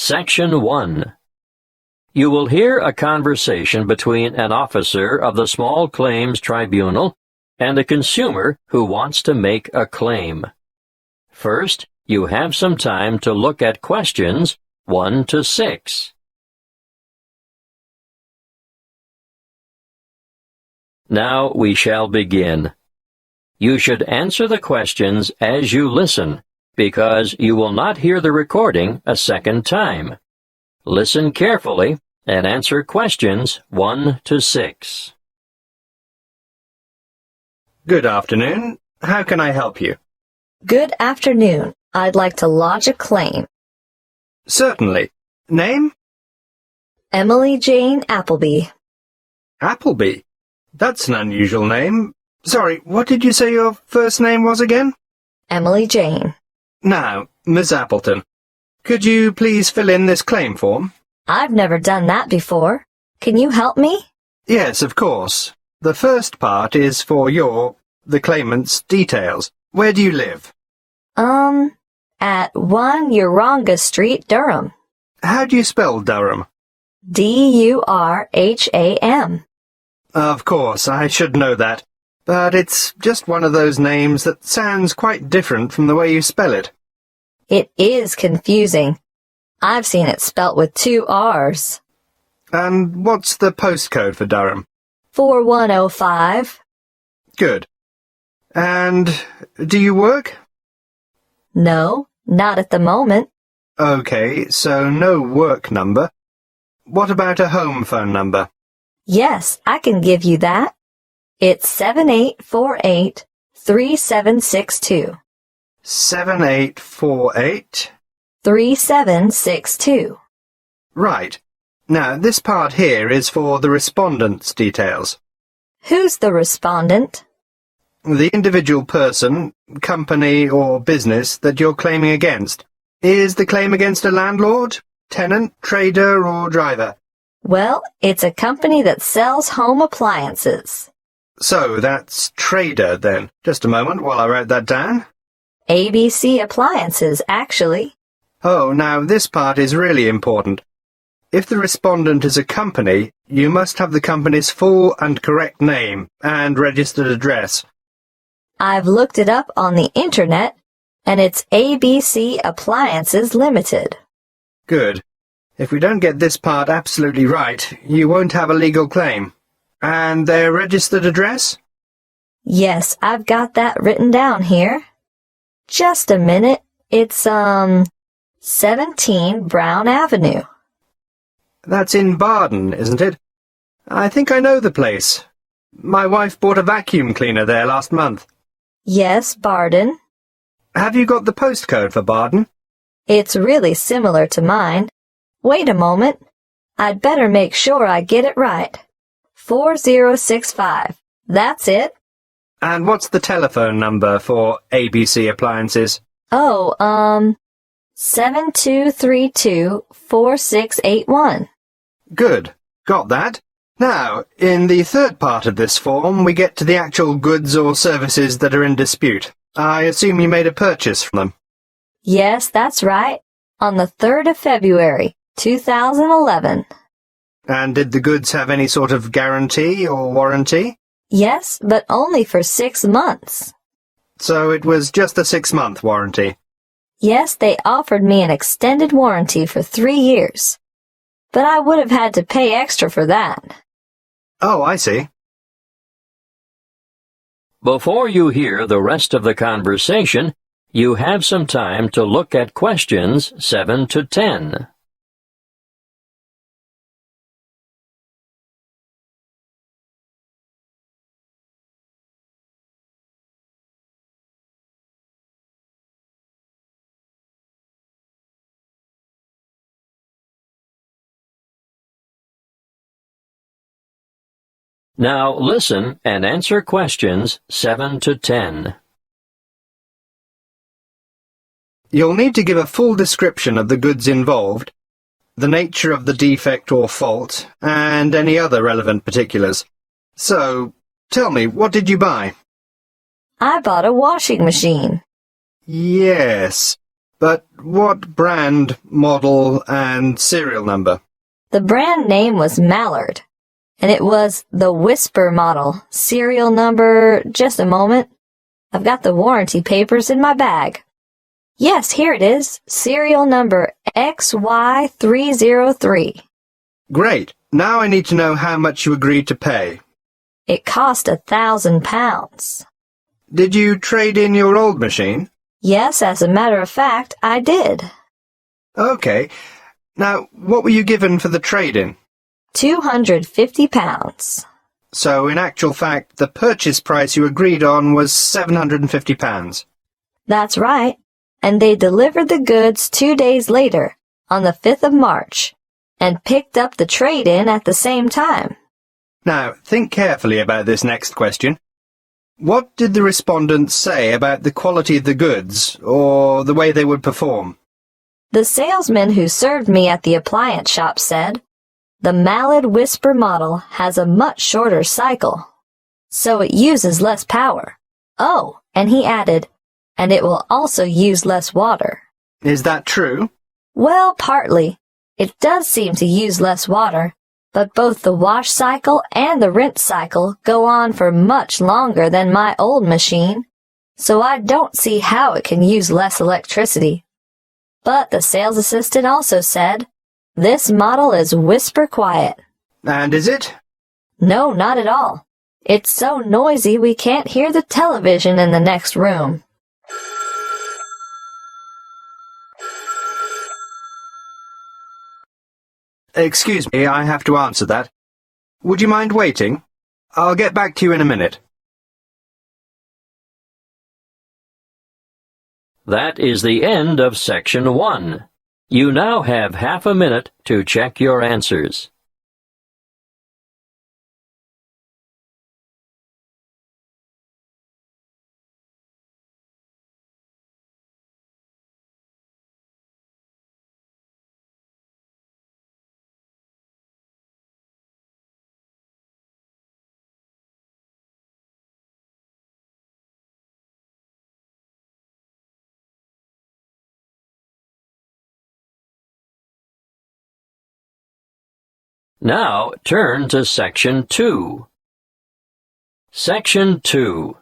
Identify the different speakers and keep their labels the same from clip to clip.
Speaker 1: Section 1. You will hear a conversation between an officer of the Small Claims Tribunal and a consumer who wants to make a claim. First, you have some time to look at questions 1 to 6. Now we shall begin. You should answer the questions as you listen, because you will not hear the recording a second time. Listen carefully and answer questions 1 to 6.
Speaker 2: Good afternoon. How can I help you?
Speaker 3: Good afternoon. I'd like to lodge a claim.
Speaker 2: Certainly. Name?
Speaker 3: Emily Jane Appleby.
Speaker 2: Appleby. That's an unusual name. Sorry, what did you say your first name was again?
Speaker 3: Emily Jane.
Speaker 2: Now, Miss Appleton, could you please fill in this claim form?
Speaker 3: I've never done that before. Can you help me?
Speaker 2: Yes, of course. The first part is for the claimant's details. Where do you live?
Speaker 3: At 1 Uranga Street, Durham.
Speaker 2: How do you spell Durham?
Speaker 3: D-U-R-H-A-M.
Speaker 2: Of course, I should know that. But it's just one of those names that sounds quite different from the way you spell it.
Speaker 3: It is confusing. I've seen it spelt with 2 R's.
Speaker 2: And what's the postcode for Durham?
Speaker 3: 4105.
Speaker 2: Good. And do you work?
Speaker 3: No, not at the moment.
Speaker 2: Okay, so no work number. What about a home phone number?
Speaker 3: Yes, I can give you that. It's 7848-3762.
Speaker 2: 7848?
Speaker 3: 3762.
Speaker 2: Right. Now, this part here is for the respondent's details.
Speaker 3: Who's the respondent?
Speaker 2: The individual person, company, or business that you're claiming against. Is the claim against a landlord, tenant, trader, or driver?
Speaker 3: Well, it's a company that sells home appliances.
Speaker 2: So that's trader, then. Just a moment while I write that down.
Speaker 3: ABC Appliances, actually.
Speaker 2: Oh, now this part is really important. If the respondent is a company, you must have the company's full and correct name and registered address.
Speaker 3: I've looked it up on the internet, and it's ABC Appliances Limited.
Speaker 2: Good. If we don't get this part absolutely right, you won't have a legal claim. And their registered address?
Speaker 3: Yes, I've got that written down here. Just a minute. It's, 17 Brown Avenue.
Speaker 2: That's in Barden, isn't it? I think I know the place. My wife bought a vacuum cleaner there last month.
Speaker 3: Yes, Barden.
Speaker 2: Have you got the postcode for Barden?
Speaker 3: It's really similar to mine. Wait a moment. I'd better make sure I get it right. 4065. That's it.
Speaker 2: And what's the telephone number for ABC Appliances?
Speaker 3: Oh, 7232-4681.
Speaker 2: Good. Got that. Now, in the third part of this form, we get to the actual goods or services that are in dispute. I assume you made a purchase from them.
Speaker 3: Yes, that's right. On the 3rd of February, 2011.
Speaker 2: And did the goods have any sort of guarantee or warranty?
Speaker 3: Yes, but only for 6 months.
Speaker 2: So it was just a 6-month warranty.
Speaker 3: Yes, they offered me an extended warranty for 3 years. But I would have had to pay extra for that.
Speaker 2: Oh, I see.
Speaker 1: Before you hear the rest of the conversation, you have some time to look at questions 7 to 10. Now listen and answer questions 7 to 10.
Speaker 2: You'll need to give a full description of the goods involved, the nature of the defect or fault, and any other relevant particulars. So, tell me, what did you buy?
Speaker 3: I bought a washing machine.
Speaker 2: Yes, But what brand, model, and serial number?
Speaker 3: The brand name was Mallard, and it was the Whisper model. Serial number, just a moment. I've got the warranty papers in my bag. Yes, here it is. Serial number XY303.
Speaker 2: Great. Now I need to know how much you agreed to pay.
Speaker 3: It cost £1,000.
Speaker 2: Did you trade in your old machine?
Speaker 3: Yes, as a matter of fact, I did.
Speaker 2: Okay. Now, what were you given for the trade-in?
Speaker 3: £250.
Speaker 2: So, in actual fact, the purchase price you agreed on was £750.
Speaker 3: That's right. And they delivered the goods 2 days later, on the 5th of March, and picked up the trade-in at the same time.
Speaker 2: Now, think carefully about this next question. What did the respondents say about the quality of the goods, or the way they would perform?
Speaker 3: The salesman who served me at the appliance shop said, "The Mallard Whisper model has a much shorter cycle, so it uses less power." Oh, and he added, "and it will also use less water."
Speaker 2: Is that true?
Speaker 3: Well, partly. It does seem to use less water, but both the wash cycle and the rinse cycle go on for much longer than my old machine, so I don't see how it can use less electricity. But the sales assistant also said, "This model is whisper quiet."
Speaker 2: And is it?
Speaker 3: No, not at all. It's so noisy we can't hear the television in the next room.
Speaker 2: Excuse me, I have to answer that. Would you mind waiting? I'll get back to you in a minute.
Speaker 1: That is the end of Section 1. You now have half a minute to check your answers. Now turn to Section 2. Section 2.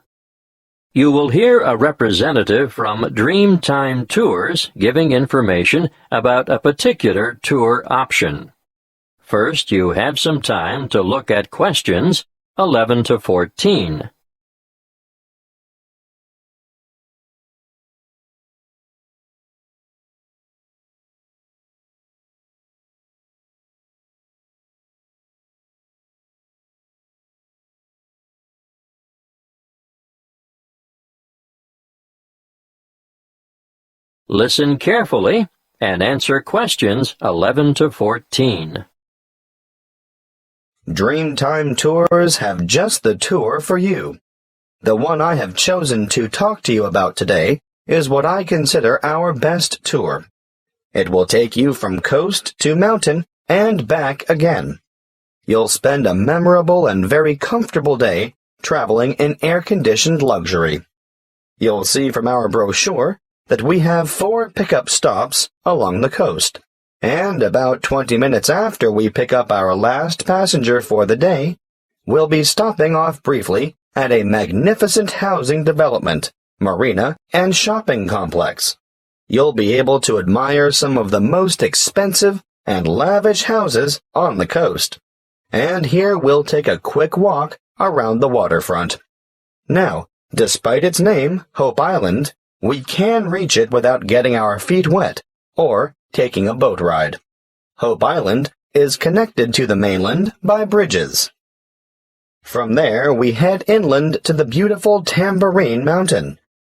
Speaker 1: You will hear a representative from Dreamtime Tours giving information about a particular tour option. First, you have some time to look at questions 11 to 14. Listen carefully and answer questions 11 to 14.
Speaker 4: Dreamtime Tours have just the tour for you. The one I have chosen to talk to you about today is what I consider our best tour. It will take you from coast to mountain and back again. You'll spend a memorable and very comfortable day traveling in air-conditioned luxury. You'll see from our brochure that we have 4 pickup stops along the coast, and about 20 minutes after we pick up our last passenger for the day, we'll be stopping off briefly at a magnificent housing development, marina, and shopping complex. You'll be able to admire some of the most expensive and lavish houses on the coast. And here we'll take a quick walk around the waterfront. Now, despite its name, Hope Island, we can reach it without getting our feet wet or taking a boat ride. Hope Island is connected to the mainland by bridges. From there, we head inland to the beautiful Tambourine Mountain.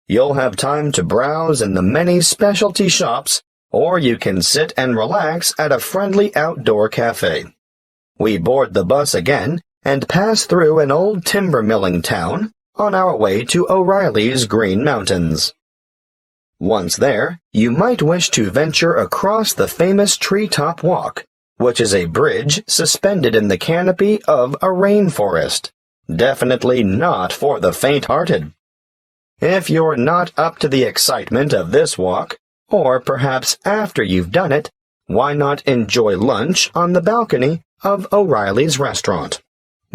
Speaker 4: You'll have time to browse in the many specialty shops, or you can sit and relax at a friendly outdoor cafe. We board the bus again and pass through an old timber milling town on our way to O'Reilly's Green Mountains. Once there, you might wish to venture across the famous Treetop Walk, which is a bridge suspended in the canopy of a rainforest. Definitely not for the faint-hearted. If you're not up to the excitement of this walk, Or perhaps after you've done it, why not enjoy lunch on the balcony of O'Reilly's restaurant?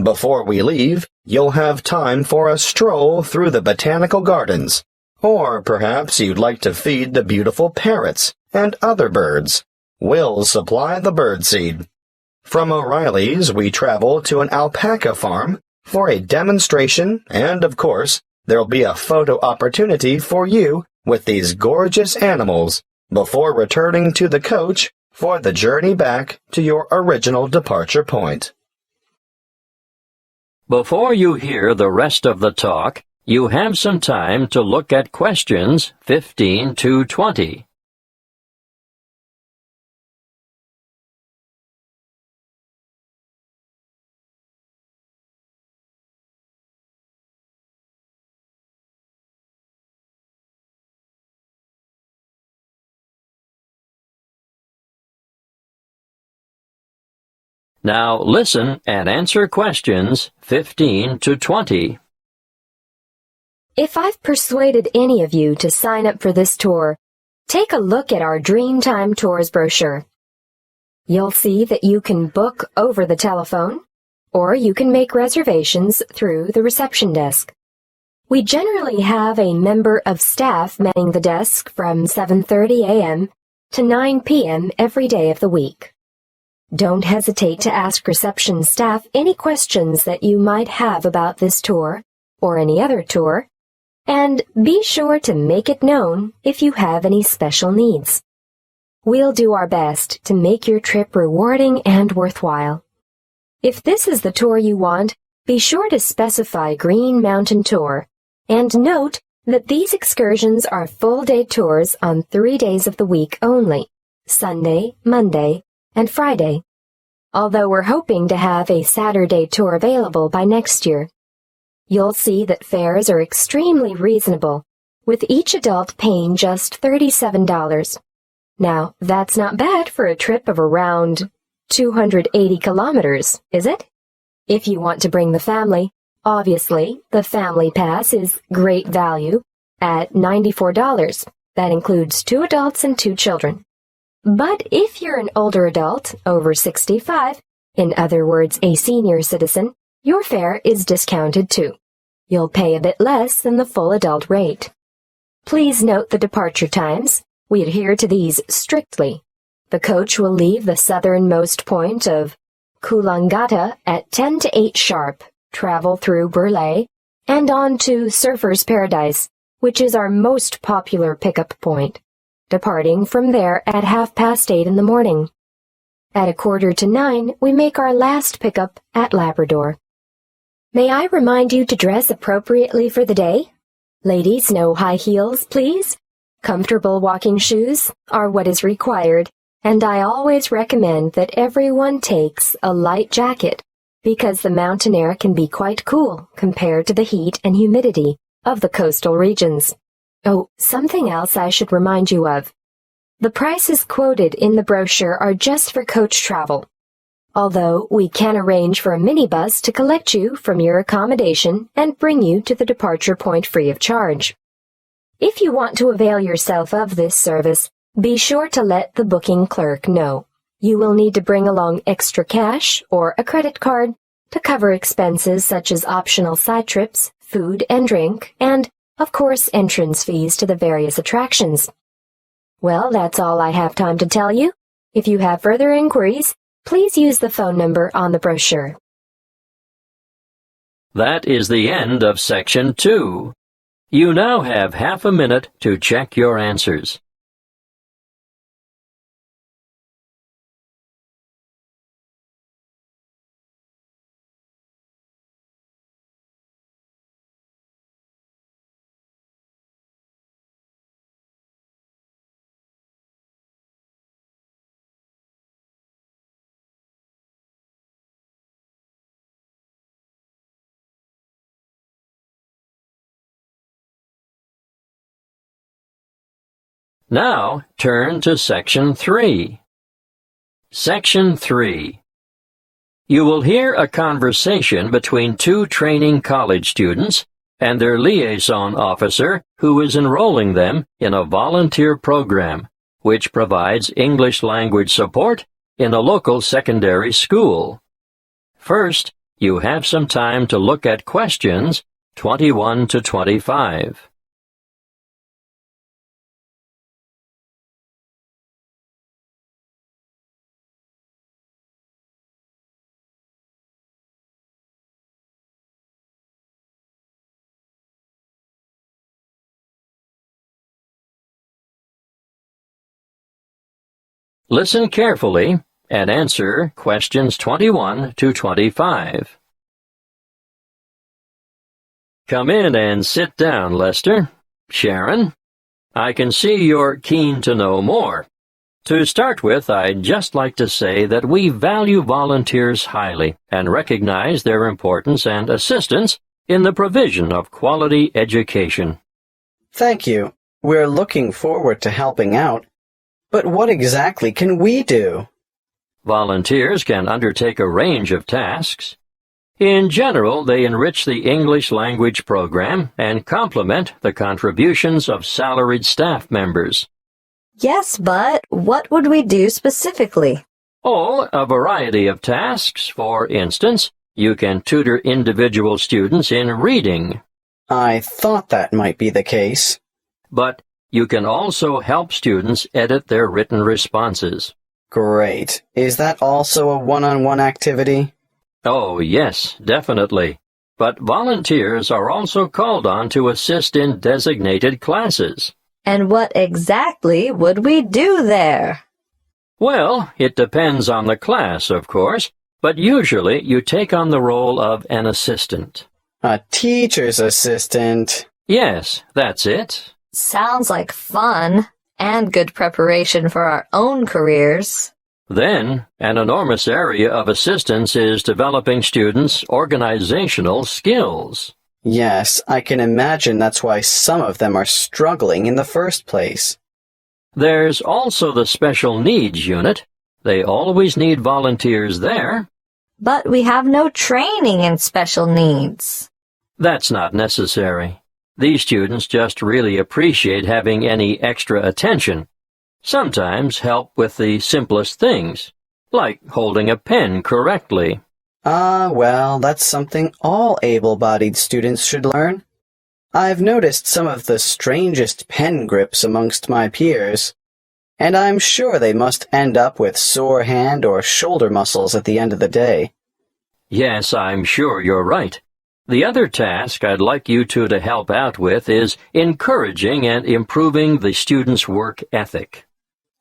Speaker 4: Before we leave, you'll have time for a stroll through the botanical gardens. Or perhaps you'd like to feed the beautiful parrots and other birds. We'll supply the birdseed. From O'Reilly's, we travel to an alpaca farm for a demonstration, and of course, there'll be a photo opportunity for you with these gorgeous animals before returning to the coach for the journey back to your original departure point.
Speaker 1: Before you hear the rest of the talk, you have some time to look at questions 15 to 20. Now listen and answer questions 15 to 20.
Speaker 5: If I've persuaded any of you to sign up for this tour, take a look at our Dreamtime Tours brochure. You'll see that you can book over the telephone, or you can make reservations through the reception desk. We generally have a member of staff manning the desk from 7:30 a.m. to 9 p.m. every day of the week. Don't hesitate to ask reception staff any questions that you might have about this tour or any other tour, and be sure to make it known if you have any special needs. We'll do our best to make your trip rewarding and worthwhile. If this is the tour you want, be sure to specify Green Mountain Tour, and note that these excursions are full-day tours on 3 days of the week only, Sunday, Monday, and Friday, although we're hoping to have a Saturday tour available by next year. You'll see that fares are extremely reasonable, with each adult paying just $37. Now, that's not bad for a trip of around 280 kilometers, is it? If you want to bring the family, obviously, the Family Pass is great value at $94. That includes 2 adults and 2 children. But if you're an older adult, over 65, in other words, a senior citizen, your fare is discounted too. You'll pay a bit less than the full adult rate. Please note the departure times. We adhere to these strictly. The coach will leave the southernmost point of Coolangatta at 10 to 8 sharp, travel through Burleigh, and on to Surfer's Paradise, which is our most popular pickup point, departing from there at 8:30 in the morning. At 8:45, we make our last pickup at Labrador. May I remind you to dress appropriately for the day? Ladies, no high heels, please. Comfortable walking shoes are what is required, and I always recommend that everyone takes a light jacket because the mountain air can be quite cool compared to the heat and humidity of the coastal regions. Oh, something else I should remind you of. The prices quoted in the brochure are just for coach travel, although we can arrange for a minibus to collect you from your accommodation and bring you to the departure point free of charge. If you want to avail yourself of this service, be sure to let the booking clerk know. You will need to bring along extra cash or a credit card to cover expenses such as optional side trips, food and drink, and, of course, entrance fees to the various attractions. Well, that's all I have time to tell you. If you have further inquiries, please use the phone number on the brochure.
Speaker 1: That is the end of Section 2. You now have half a minute to check your answers. Now, turn to Section 3. Section 3. You will hear a conversation between 2 training college students and their liaison officer who is enrolling them in a volunteer program which provides English language support in a local secondary school. First, you have some time to look at questions 21 to 25. Listen carefully and answer questions 21 to 25. Come in and sit down, Lester. Sharon, I can see you're keen to know more. To start with, I'd just like to say that we value volunteers highly and recognize their importance and assistance in the provision of quality education.
Speaker 6: Thank you. We're looking forward to helping out. But what exactly can we do?
Speaker 1: Volunteers can undertake a range of tasks. In general, they enrich the English language program and complement the contributions of salaried staff members.
Speaker 3: Yes, but what would we do specifically?
Speaker 1: Oh, a variety of tasks. For instance, you can tutor individual students in reading.
Speaker 6: I thought that might be the case.
Speaker 1: But you can also help students edit their written responses.
Speaker 6: Great. Is that also a one-on-one activity?
Speaker 1: Oh, yes, definitely. But volunteers are also called on to assist in designated classes.
Speaker 3: And what exactly would we do there?
Speaker 1: Well, it depends on the class, of course, but usually you take on the role of an assistant.
Speaker 6: A teacher's assistant.
Speaker 1: Yes, that's it.
Speaker 3: Sounds like fun and good preparation for our own careers.
Speaker 1: Then, an enormous area of assistance is developing students' organizational skills.
Speaker 6: Yes, I can imagine that's why some of them are struggling in the first place.
Speaker 1: There's also the special needs unit. They always need volunteers there.
Speaker 3: But we have no training in special needs.
Speaker 1: That's not necessary. These students just really appreciate having any extra attention. Sometimes help with the simplest things, like holding a pen correctly.
Speaker 6: Well, that's something all able-bodied students should learn. I've noticed some of the strangest pen grips amongst my peers, and I'm sure they must end up with sore hand or shoulder muscles at the end of the day.
Speaker 1: Yes, I'm sure you're right. The other task I'd like you two to help out with is encouraging and improving the students' work ethic.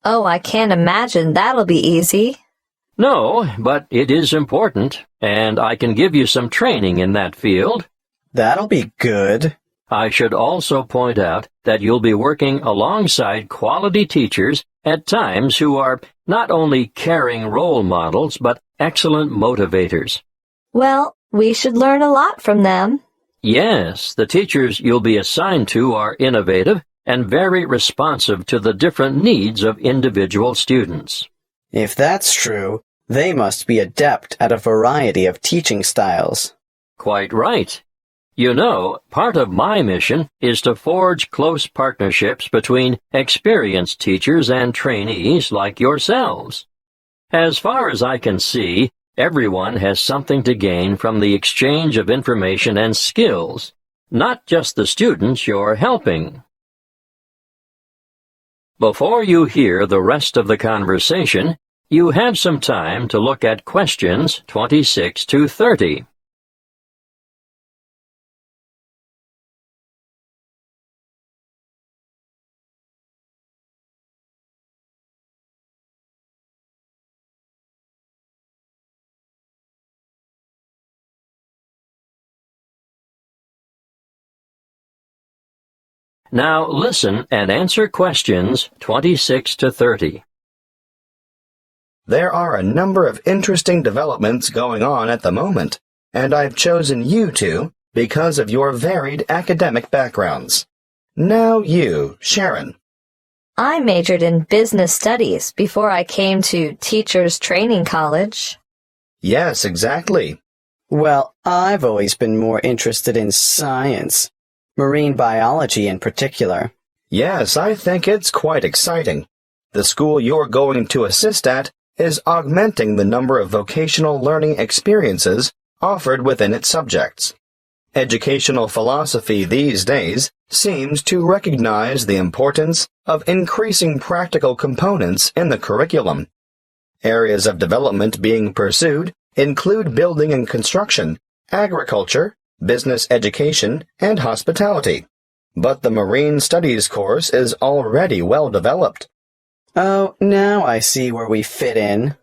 Speaker 3: Oh, I can't imagine that'll be easy.
Speaker 1: No, but it is important, and I can give you some training in that field.
Speaker 6: That'll be good.
Speaker 1: I should also point out that you'll be working alongside quality teachers at times who are not only caring role models, but excellent motivators.
Speaker 3: Well, we should learn a lot from them.
Speaker 1: Yes, the teachers you'll be assigned to are innovative and very responsive to the different needs of individual students.
Speaker 6: If that's true, they must be adept at a variety of teaching styles.
Speaker 1: Quite right. You know, part of my mission is to forge close partnerships between experienced teachers and trainees like yourselves. As far as I can see, everyone has something to gain from the exchange of information and skills, not just the students you're helping. Before you hear the rest of the conversation, you have some time to look at questions 26 to 30. Now listen and answer questions 26 to 30.
Speaker 4: There are a number of interesting developments going on at the moment, and I've chosen you two because of your varied academic backgrounds. Now you, Sharon.
Speaker 3: I majored in business studies before I came to Teachers Training College.
Speaker 4: Yes, exactly.
Speaker 6: Well, I've always been more interested in science, marine biology in particular.
Speaker 4: Yes, I think it's quite exciting. The school you're going to assist at is augmenting the number of vocational learning experiences offered within its subjects. Educational philosophy these days seems to recognize the importance of increasing practical components in the curriculum. Areas of development being pursued include building and construction, agriculture, business education, and hospitality. But the Marine Studies course is already well developed.
Speaker 6: Oh, now I see where we fit in.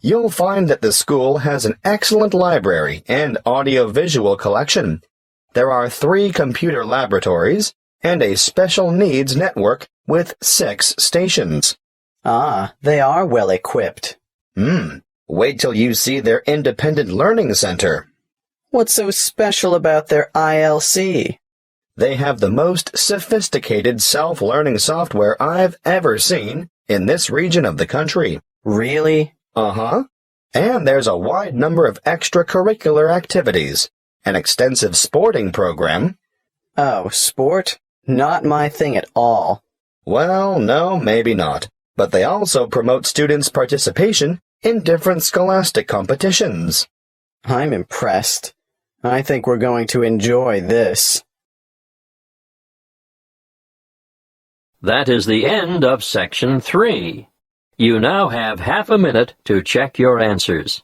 Speaker 4: You'll find that the school has an excellent library and audiovisual collection. There are 3 computer laboratories and a special needs network with 6 stations.
Speaker 6: Ah, they are well equipped.
Speaker 4: Wait till you see their independent learning center.
Speaker 6: What's so special about their ILC?
Speaker 4: They have the most sophisticated self-learning software I've ever seen in this region of the country.
Speaker 6: Really?
Speaker 4: Uh-huh. And there's a wide number of extracurricular activities, an extensive sporting program.
Speaker 6: Oh, sport? Not my thing at all.
Speaker 4: Well, no, maybe not. But they also promote students' participation in different scholastic competitions.
Speaker 6: I'm impressed. I think we're going to enjoy this.
Speaker 1: That is the end of Section 3. You now have half a minute to check your answers.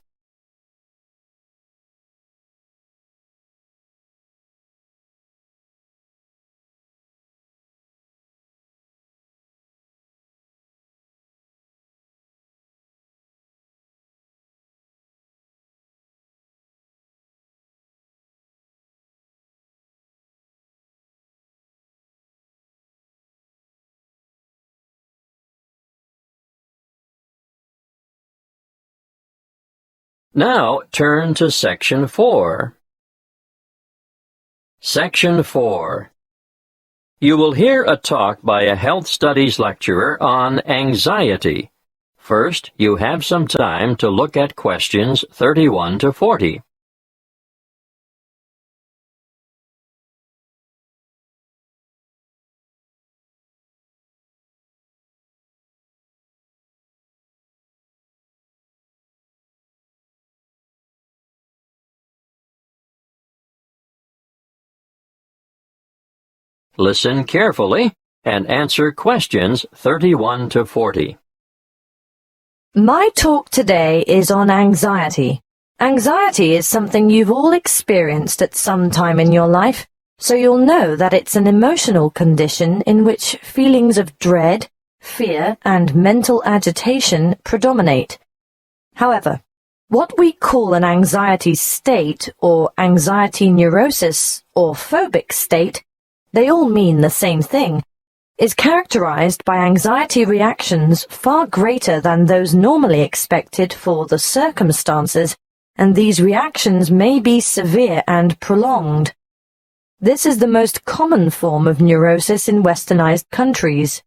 Speaker 1: Now turn to Section 4. Section 4. You will hear a talk by a health studies lecturer on anxiety. First, you have some time to look at questions 31 to 40. Listen carefully and answer questions 31 to 40.
Speaker 3: My talk today is on anxiety. Anxiety is something you've all experienced at some time in your life, so you'll know that it's an emotional condition in which feelings of dread, fear, and mental agitation predominate. However, what we call an anxiety state or anxiety neurosis or phobic state, they all mean the same thing, is characterized by anxiety reactions far greater than those normally expected for the circumstances, and these reactions may be severe and prolonged. This is the most common form of neurosis in westernized countries.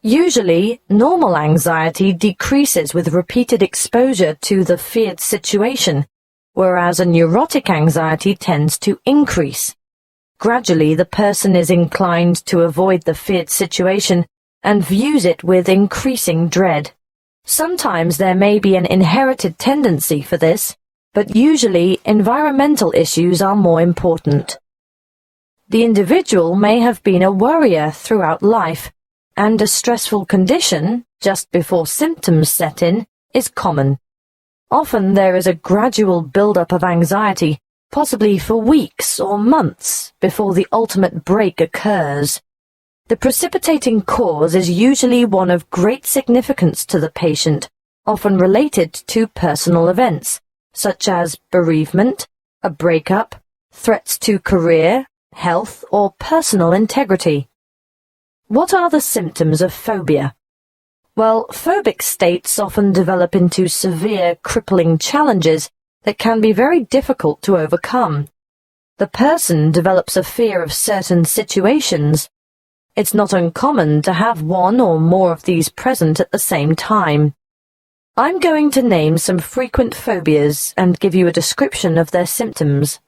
Speaker 3: Usually, normal anxiety decreases with repeated exposure to the feared situation, whereas a neurotic anxiety tends to increase. Gradually, the person is inclined to avoid the feared situation and views it with increasing dread. Sometimes there may be an inherited tendency for this, but usually environmental issues are more important. The individual may have been a worrier throughout life, and a stressful condition, just before symptoms set in, is common. Often there is a gradual build-up of anxiety, possibly for weeks or months before the ultimate break occurs. The precipitating cause is usually one of great significance to the patient, often related to personal events, such as bereavement, a breakup, threats to career, health, or personal integrity. What are the symptoms of phobia? Well, phobic states often develop into severe, crippling challenges that can be very difficult to overcome. The person develops a fear of certain situations. It's not uncommon to have one or more of these present at the same time.
Speaker 7: I'm going to name some frequent phobias and give you a description of their symptoms.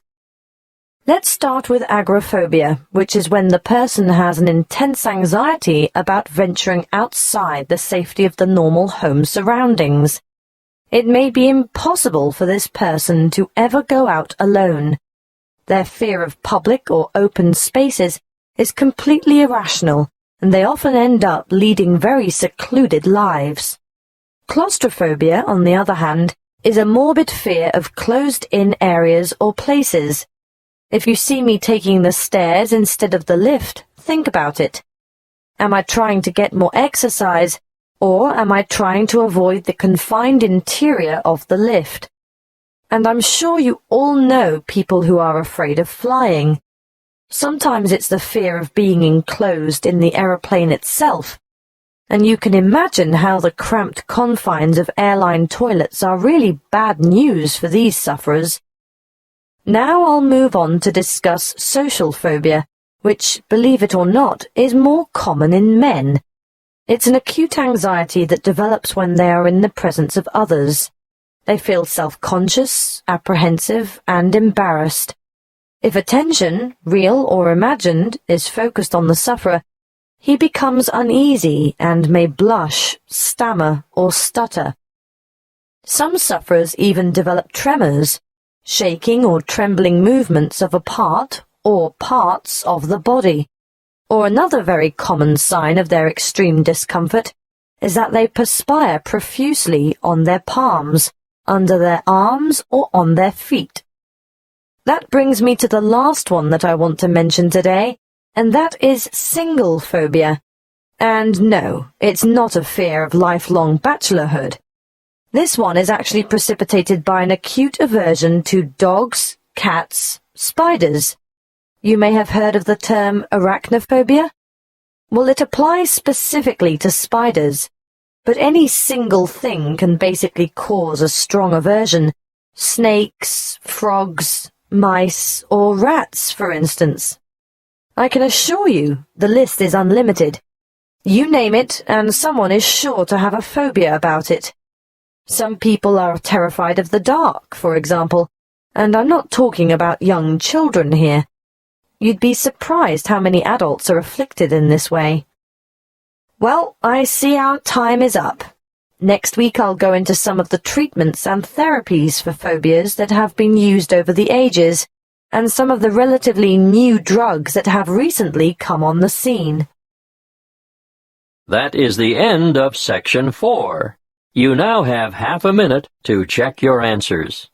Speaker 7: Let's start with agoraphobia, which is when the person has an intense anxiety about venturing outside the safety of the normal home surroundings. It may be impossible for this person to ever go out alone. Their fear of public or open spaces is completely irrational, and they often end up leading very secluded lives. Claustrophobia, on the other hand, is a morbid fear of closed-in areas or places. If you see me taking the stairs instead of the lift, think about it. Am I trying to get more exercise, or am I trying to avoid the confined interior of the lift? And I'm sure you all know people who are afraid of flying. Sometimes it's the fear of being enclosed in the aeroplane itself, and you can imagine how the cramped confines of airline toilets are really bad news for these sufferers. Now I'll move on to discuss social phobia, which, believe it or not, is more common in men. It's an acute anxiety that develops when they are in the presence of others. They feel self-conscious, apprehensive, and embarrassed. If attention, real or imagined, is focused on the sufferer, he becomes uneasy and may blush, stammer, or stutter. Some sufferers even develop tremors, shaking or trembling movements of a part or parts of the body. Or another very common sign of their extreme discomfort is that they perspire profusely on their palms, under their arms, or on their feet. That brings me to the last one that I want to mention today, and that is single phobia. And no, it's not a fear of lifelong bachelorhood. This one is actually precipitated by an acute aversion to dogs, cats, spiders. You may have heard of the term arachnophobia. Well, it applies specifically to spiders, but any single thing can basically cause a strong aversion. Snakes, frogs, mice, or rats, for instance. I can assure you the list is unlimited. You name it, and someone is sure to have a phobia about it. Some people are terrified of the dark, for example, and I'm not talking about young children here. You'd be surprised how many adults are afflicted in this way. Well, I see our time is up. Next week I'll go into some of the treatments and therapies for phobias that have been used over the ages, and some of the relatively new drugs that have recently come on the scene.
Speaker 1: That is the end of Section 4. You now have half a minute to check your answers.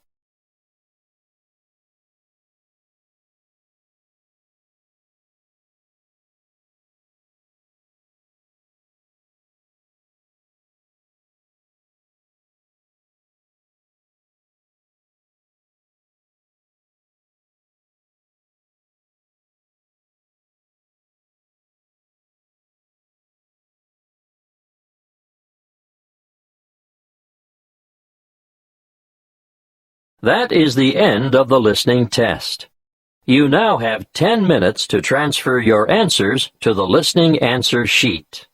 Speaker 1: That is the end of the listening test. You now have 10 minutes to transfer your answers to the listening answer sheet.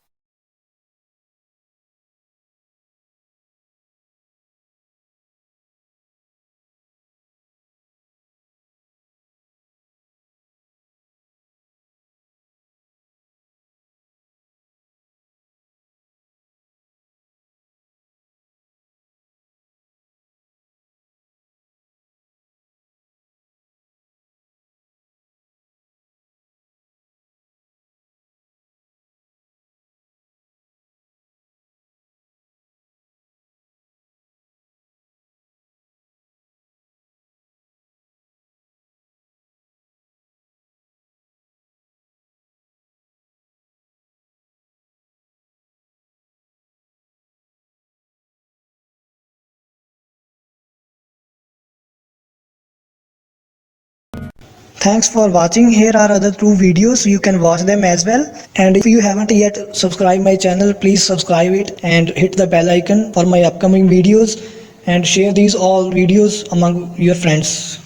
Speaker 8: Thanks for watching. Here are other 2 videos. You can watch them as well. And if you haven't yet subscribed my channel, please subscribe it and hit the bell icon for my upcoming videos, and share these all videos among your friends.